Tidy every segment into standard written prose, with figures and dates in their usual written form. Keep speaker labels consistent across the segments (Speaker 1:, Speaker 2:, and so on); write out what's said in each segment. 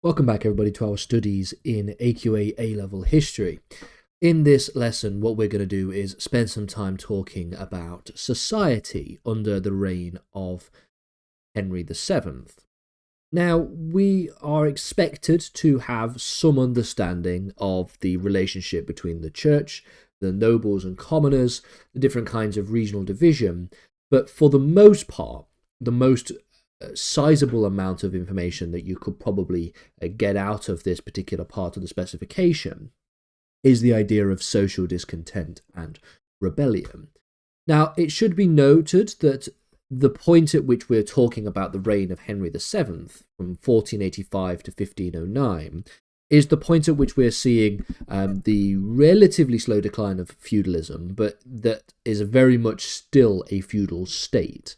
Speaker 1: Welcome back everybody to our studies in AQA A-level history. In this lesson, what we're going to do is spend some time talking about society under the reign of Henry VII. Now, we are expected to have some understanding of the relationship between the church, the nobles and commoners, the different kinds of regional division, but for the most part, the most sizable amount of information that you could probably get out of this particular part of the specification is the idea of social discontent and rebellion. Now, it should be noted that the point at which we're talking about the reign of Henry VII, from 1485 to 1509, is the point at which we're seeing the relatively slow decline of feudalism, but that is very much still a feudal state.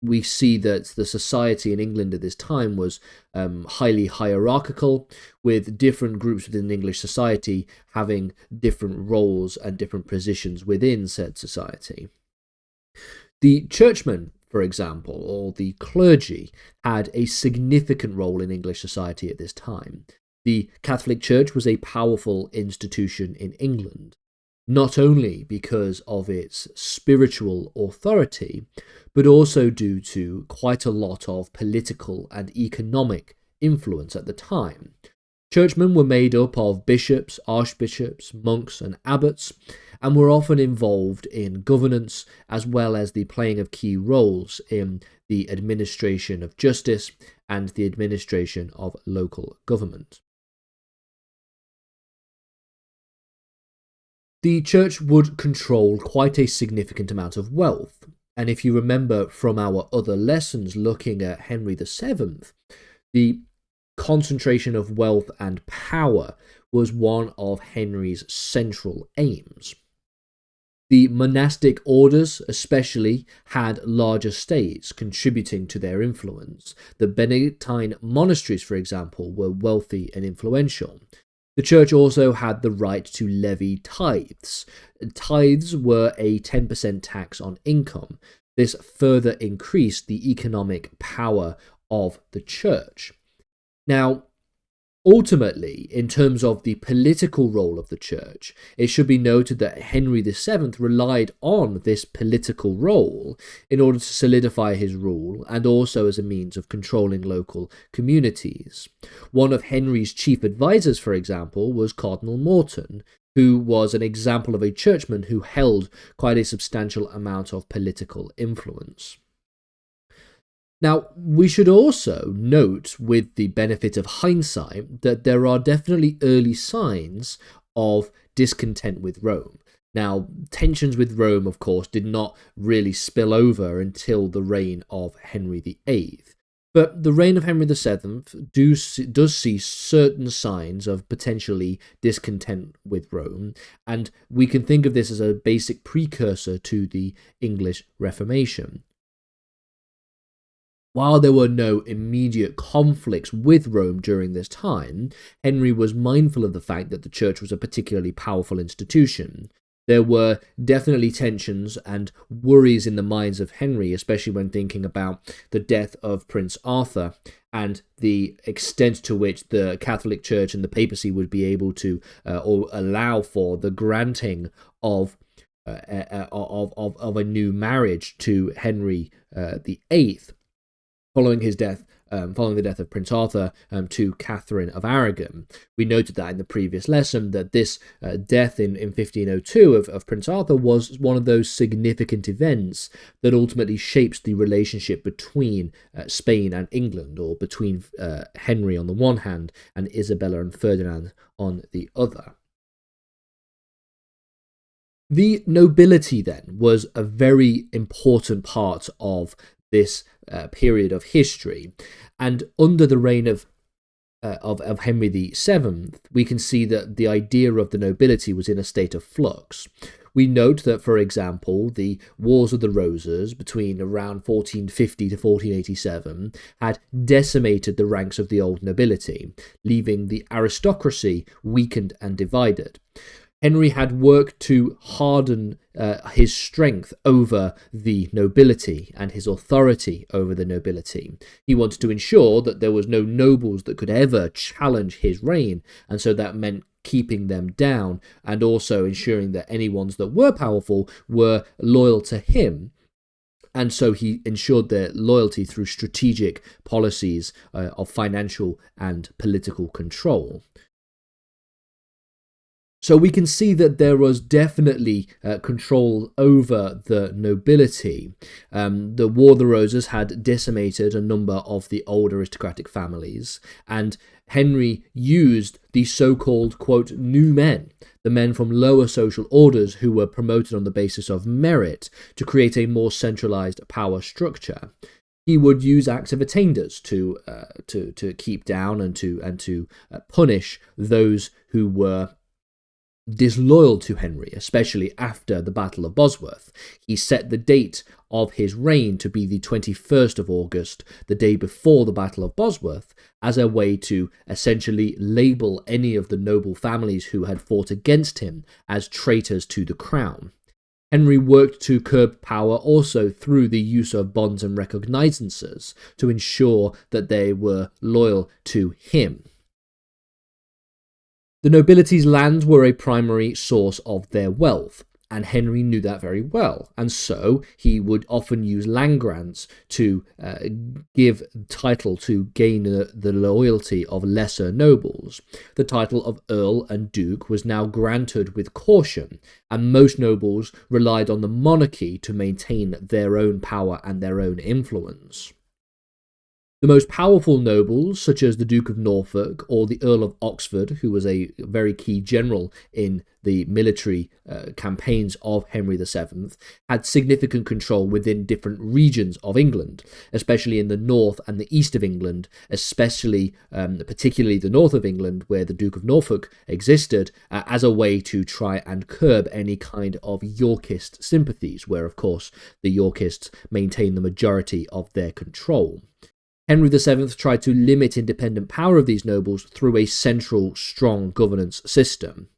Speaker 1: We see that the society in England at this time was highly hierarchical, with different groups within English society having different roles and different positions within said society. The churchmen, for example, or the clergy, had a significant role in English society at this time. The Catholic Church was a powerful institution in England, not only because of its spiritual authority, but also due to quite a lot of political and economic influence at the time. Churchmen were made up of bishops, archbishops, monks, and abbots, and were often involved in governance as well as the playing of key roles in the administration of justice and the administration of local government. The church would control quite a significant amount of wealth, and if you remember from our other lessons looking at Henry VII, the concentration of wealth and power was one of Henry's central aims. The monastic orders especially had large estates contributing to their influence. The Benedictine monasteries, for example, were wealthy and influential. The church also had the right to levy tithes. Tithes were a 10% tax on income. This further increased the economic power of the church. Now, ultimately, in terms of the political role of the church, it should be noted that Henry VII relied on this political role in order to solidify his rule and also as a means of controlling local communities. One of Henry's chief advisors, for example, was Cardinal Morton, who was an example of a churchman who held quite a substantial amount of political influence. Now, we should also note, with the benefit of hindsight, that there are definitely early signs of discontent with Rome. Now, tensions with Rome, of course, did not really spill over until the reign of Henry VIII. But the reign of Henry VII does see certain signs of potentially discontent with Rome, and we can think of this as a basic precursor to the English Reformation. While there were no immediate conflicts with Rome during this time, Henry was mindful of the fact that the church was a particularly powerful institution. There were definitely tensions and worries in the minds of Henry, especially when thinking about the death of Prince Arthur and the extent to which the Catholic Church and the papacy would be able to or allow for the granting of a new marriage to Henry VIII. Following his death, following the death of Prince Arthur to Catherine of Aragon. We noted that in the previous lesson that this death in 1502 of Prince Arthur was one of those significant events that ultimately shapes the relationship between Spain and England, or between Henry on the one hand and Isabella and Ferdinand on the other. The nobility then was a very important part of this period of history, and under the reign of Henry VII, we can see that the idea of the nobility was in a state of flux. We note that, for example, the Wars of the Roses between around 1450 to 1487 had decimated the ranks of the old nobility, leaving the aristocracy weakened and divided. Henry had worked to harden his strength over the nobility and his authority over the nobility. He wanted to ensure that there was no nobles that could ever challenge his reign, and so that meant keeping them down and also ensuring that any ones that were powerful were loyal to him. And so he ensured their loyalty through strategic policies of financial and political control. So we can see that there was definitely control over the nobility. The War of the Roses had decimated a number of the old aristocratic families, and Henry used the so-called, quote, new men, the men from lower social orders who were promoted on the basis of merit, to create a more centralized power structure. He would use acts of attainders to keep down and to punish those who were disloyal to Henry, especially after the Battle of Bosworth. He set the date of his reign to be the 21st of August, the day before the Battle of Bosworth, as a way to essentially label any of the noble families who had fought against him as traitors to the crown. Henry worked to curb power also through the use of bonds and recognizances to ensure that they were loyal to him. The nobility's lands were a primary source of their wealth, and Henry knew that very well, and so he would often use land grants to give title to gain the loyalty of lesser nobles. The title of Earl and Duke was now granted with caution, and most nobles relied on the monarchy to maintain their own power and their own influence. The most powerful nobles, such as the Duke of Norfolk or the Earl of Oxford, who was a very key general in the military campaigns of Henry VII, had significant control within different regions of England, especially in the north and the east of England, particularly the north of England, where the Duke of Norfolk existed, as a way to try and curb any kind of Yorkist sympathies, where, of course, the Yorkists maintained the majority of their control. Henry VII tried to limit independent power of these nobles through a central, strong governance system.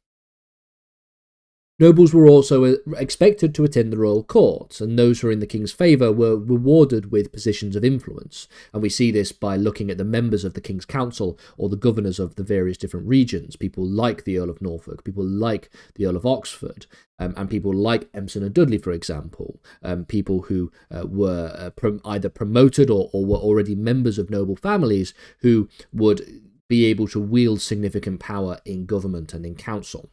Speaker 1: Nobles were also expected to attend the royal courts, and those who were in the king's favour were rewarded with positions of influence, and we see this by looking at the members of the king's council or the governors of the various different regions, people like the Earl of Norfolk, people like the Earl of Oxford, and people like Empson and Dudley, for example, people who were either promoted or were already members of noble families who would be able to wield significant power in government and in council.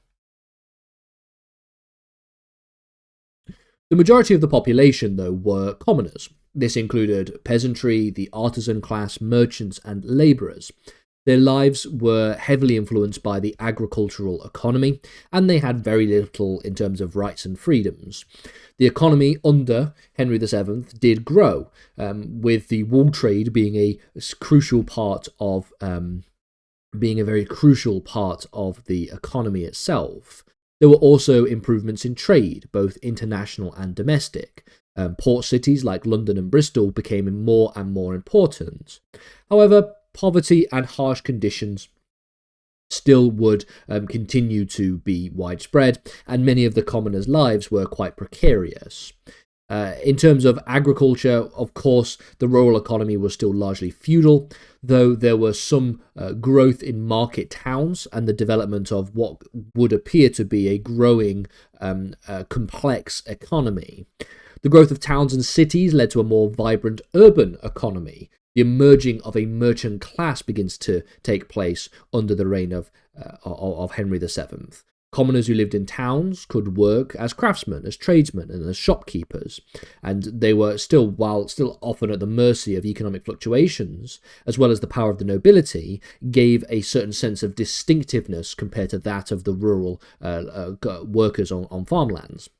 Speaker 1: The majority of the population, though, were commoners. This included peasantry, the artisan class, merchants, and labourers. Their lives were heavily influenced by the agricultural economy, and they had very little in terms of rights and freedoms. The economy under Henry VII did grow, with the wool trade being a crucial part of very crucial part of the economy itself. There were also improvements in trade, both international and domestic. Port cities like London and Bristol became more and more important. However, poverty and harsh conditions still would continue to be widespread, and many of the commoners' lives were quite precarious. In terms of agriculture, of course, the rural economy was still largely feudal, though there was some growth in market towns and the development of what would appear to be a growing, complex economy. The growth of towns and cities led to a more vibrant urban economy. The emerging of a merchant class begins to take place under the reign of Henry VII. Commoners who lived in towns could work as craftsmen, as tradesmen, and as shopkeepers, and they were still often at the mercy of economic fluctuations, as well as the power of the nobility, gave a certain sense of distinctiveness compared to that of the rural workers on farmlands.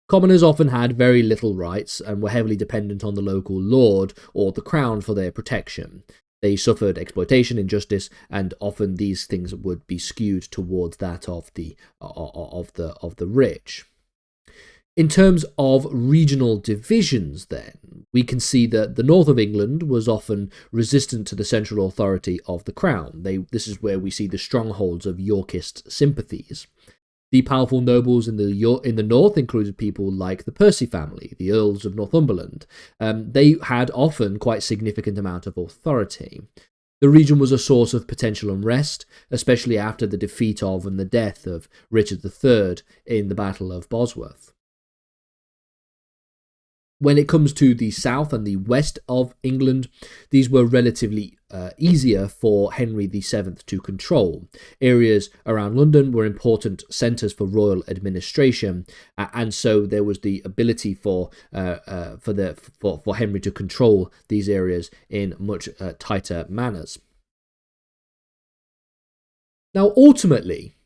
Speaker 1: Commoners often had very little rights and were heavily dependent on the local lord or the crown for their protection. They suffered exploitation, injustice, and often these things would be skewed towards that of the rich. In terms of regional divisions, then, we can see that the north of England was often resistant to the central authority of the crown. This is where we see the strongholds of Yorkist sympathies. The powerful nobles in the north included people like the Percy family, the Earls of Northumberland. They had often quite significant amount of authority. The region was a source of potential unrest, especially after the defeat of and the death of Richard III in the Battle of Bosworth. When it comes to the south and the west of England, these were relatively easier for Henry VII to control. Areas around London were important centres for royal administration, and so there was the ability for Henry to control these areas in much tighter manners. Now, ultimately,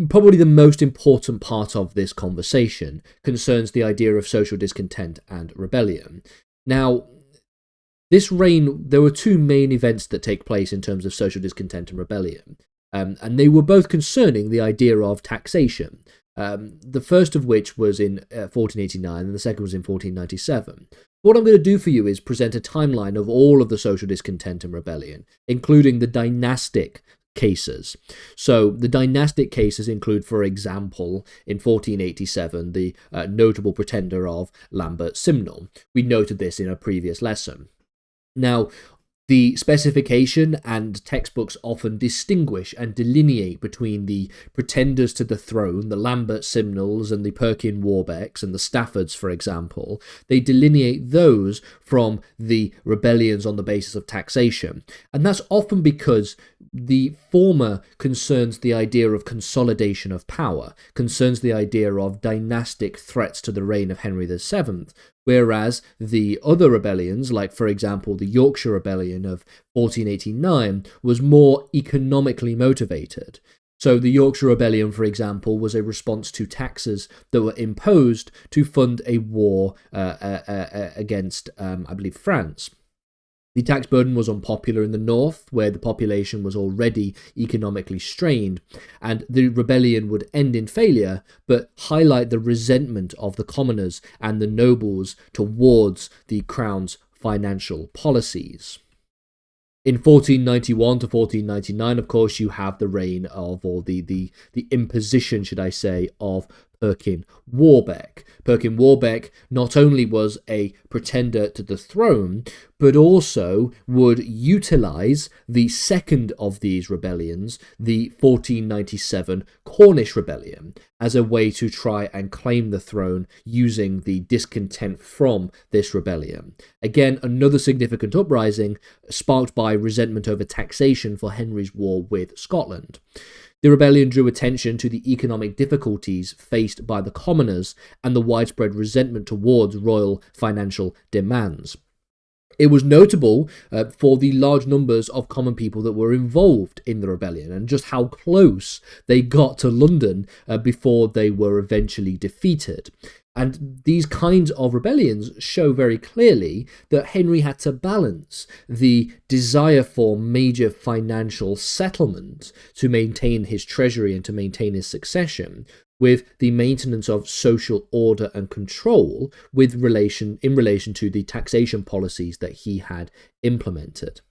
Speaker 1: probably the most important part of this conversation concerns the idea of social discontent and rebellion. Now, this reign, there were two main events that take place in terms of social discontent and rebellion, and they were both concerning the idea of taxation. The first of which was in 1489 and the second was in 1497. What I'm going to do for you is present a timeline of all of the social discontent and rebellion, including the dynastic cases. So the dynastic cases include, for example, in 1487, the notable pretender of Lambert Simnel. We noted this in a previous lesson. Now, the specification and textbooks often distinguish and delineate between the pretenders to the throne, the Lambert Simnels and the Perkin Warbecks and the Staffords, for example. They delineate those from the rebellions on the basis of taxation. And that's often because the former concerns the idea of consolidation of power, concerns the idea of dynastic threats to the reign of Henry VII, whereas the other rebellions, like for example the Yorkshire Rebellion of 1489, was more economically motivated. So the Yorkshire Rebellion, for example, was a response to taxes that were imposed to fund a war against, I believe, France. The tax burden was unpopular in the north, where the population was already economically strained, and the rebellion would end in failure, but highlight the resentment of the commoners and the nobles towards the crown's financial policies. In 1491 to 1499, of course, you have the reign of, or the imposition, should I say, of Perkin Warbeck. Perkin Warbeck not only was a pretender to the throne, but also would utilise the second of these rebellions, the 1497 Cornish Rebellion, as a way to try and claim the throne using the discontent from this rebellion. Again, another significant uprising sparked by resentment over taxation for Henry's war with Scotland. The rebellion drew attention to the economic difficulties faced by the commoners and the widespread resentment towards royal financial demands. It was notable for the large numbers of common people that were involved in the rebellion and just how close they got to London before they were eventually defeated. And these kinds of rebellions show very clearly that Henry had to balance the desire for major financial settlement to maintain his treasury and to maintain his succession with the maintenance of social order and control in relation to the taxation policies that he had implemented.